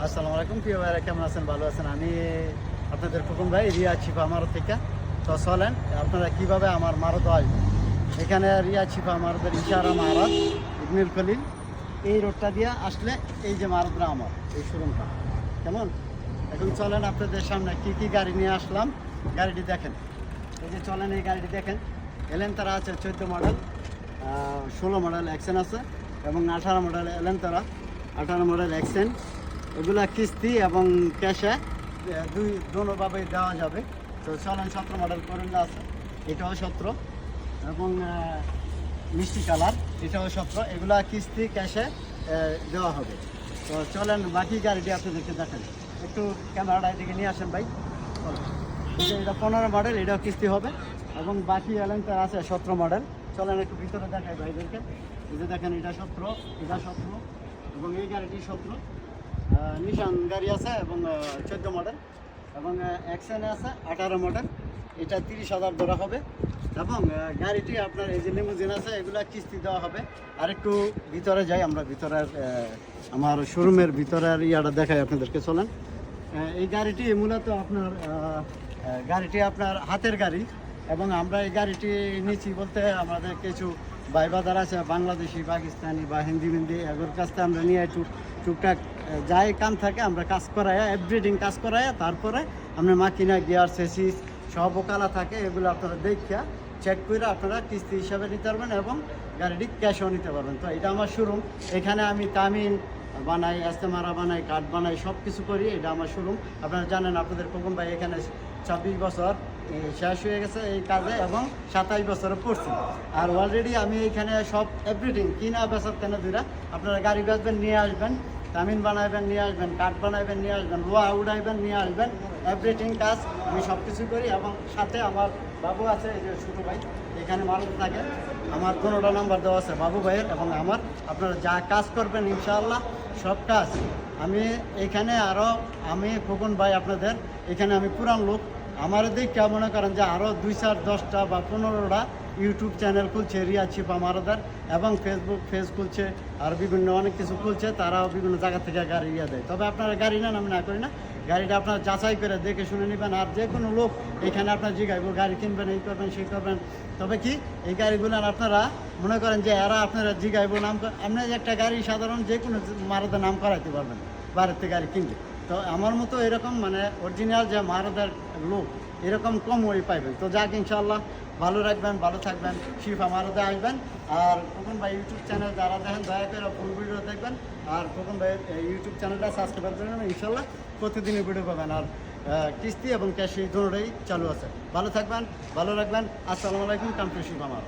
আসসালামু আলাইকুম, প্রিয় ভাইরা কেমন আছেন? ভালো আছেন? আমি আপনাদের খোকন ভাই, রিয়া চিপা মারত থেকে। তো চলেন আপনারা কিভাবে আমার মারত আসবেন। এখানে রিয়া চিপা মারতের ইশারা মারাত ইবনুল খলিল, এই রোডটা দিয়ে আসলে এই যে মারতরা আমার এই শোরুমটা। কেমন? এখন চলেন আপনাদের সামনে কি কি গাড়ি নিয়ে আসলাম, গাড়িটি দেখেন। এই যে চলেন, এই গাড়িটি দেখেন। এলেন্তারা আছে 14 মডেল, 16 মডেল অ্যাকশন আছে এবং 18 মডেল এলেন্তারা, 18 মডেল অ্যাকশন। এগুলা কিস্তি এবং ক্যাশে দোনোভাবেই দেওয়া যাবে। তো চলেন, 17 মডেল করোলা আছে, এটাও 17 এবং মিষ্টি কালার, এটাও 17। এগুলা কিস্তি ক্যাশে দেওয়া হবে। তো চলেন বাকি গাড়িটি আপনাদেরকে দেখেন। একটু ক্যামেরাটা এদিকে নিয়ে আসেন ভাই। চলেন, এটা 15 মডেল, এটাও কিস্তি হবে এবং বাকি এলেন্তার আছে 17 মডেল। চলেন একটু ভিতরে দেখাই ভাইদেরকে। এই যে দেখেন, এটা 17, এটা 17 এবং এই গাড়িটি 17। নিশান গাড়ি আছে এবং 14 মডেল এবং অ্যাকশনে আছে 18 মডেল। এটা 30,000 ধরা হবে এবং গাড়িটি আপনার এই যে লিমুজিন আছে, এগুলা কিস্তি দেওয়া হবে। আর একটু ভিতরে যাই আমরা, ভিতরের আমার শোরুমের ভিতরের ইয়াটা দেখাই আপনাদেরকে। চলেন, এই গাড়িটি মূলত আপনার গাড়িটি আপনার হাতের গাড়ি এবং আমরা এই গাড়িটি নিচ্ছি বলতে আমাদের কিছু ভাই বাজার আছে বাংলাদেশি, পাকিস্তানি বা হিন্দি এগুলোর কাছ থেকে আমরা নিয়ে একটু টুকটাক যাই কাম থাকে আমরা কাজ করাইয়া, এভরিডিং কাজ করাইয়া, তারপরে আমরা মাকিনা গিয়ার সেসিস সব কালা থাকে, এগুলো আপনারা দেখিয়া চেক করে আপনারা কিস্তি হিসাবে নিতে পারবেন এবং গাড়িটি ক্যাশও নিতে পারবেন। তো এটা আমার শোরুম, এখানে আমি কামিন বানাই, এস্তেমারা বানাই, কাঠ বানাই, সব কিছু করি। এটা আমার শোরুম। আপনারা জানেন, আপনাদের খোকন ভাই এখানে 26 বছর শেষ হয়ে গেছে এই কাজে এবং 27 বছরে পড়ছি। আর অলরেডি আমি এখানে সব এভরিথিং কিনা বেচার কেন দুইটা, আপনারা গাড়ি বেচবেন নিয়ে আসবেন, কামিন বানাইবেন নিয়ে আসবেন, কাঠ বানাইবেন নিয়ে আসবেন, লোহা উড়াইবেন নিয়ে আসবেন, এভরিথিং কাজ আমি সব কিছু করি। এবং সাথে আমার বাবু আছে, এই যে ছোটো ভাই এখানে মানুষ থাকে, আমার কোনোটা নাম্বার দেওয়া আছে বাবু ভাইয়ের এবং আমার। আপনারা যা কাজ করবেন ইনশাআল্লাহ সব কাজ আমি এখানে। আরও আমি খোকন ভাই আপনাদের এখানে আমি পুরান লোক, আমার দেখে মনে করেন যে আরও 2, 4, 10টা বা 15টা ইউটিউব চ্যানেল খুলছে রিয়া চিপা মারদার এবং ফেসবুক পেজ খুলছে, আর বিভিন্ন অনেক কিছু খুলছে, তারাও বিভিন্ন জায়গা থেকে গাড়ি ইয়ে দেয়। তবে আপনারা গাড়ি নেন, আমি না করি না, গাড়িটা আপনারা যাচাই করে দেখে শুনে নেবেন। আর যে কোনো লোক এখানে আপনার জিগাইব গাড়ি কিনবেন, এই করবেন সেই করবেন। তবে কি এই গাড়িগুলো আপনারা মনে করেন যে এরা আপনারা জিগাইব নাম, আপনি একটা গাড়ি সাধারণ যে কোনো মারদার নাম করাইতে পারবেন বাড়িতে গাড়ি কিনলে। তো আমার মতো এরকম মানে অরিজিনাল যে মারদার লোক এরকম কম ওই পাইবেন। তো যাক, ইনশাআল্লাহ ভালো রাখবেন, ভালো থাকবেন, শিফা মারদে আসবেন। আর খোকন ভাই ইউটিউব চ্যানেল যারা দেখেন দয়া করে ফুল ভিডিও দেখবেন। আর খোকন ভাইয়ের ইউটিউব চ্যানেলটা সাবস্ক্রাইব করে নেবেন, ইনশাআল্লাহ প্রতিদিনের ভিডিও পাবেন। আর কিস্তি এবং ক্যাশ এই দুটোই চালু আছে। ভালো থাকবেন, ভালো রাখবেন। আসসালামু আলাইকুম, কাম টু শিফা মারদ।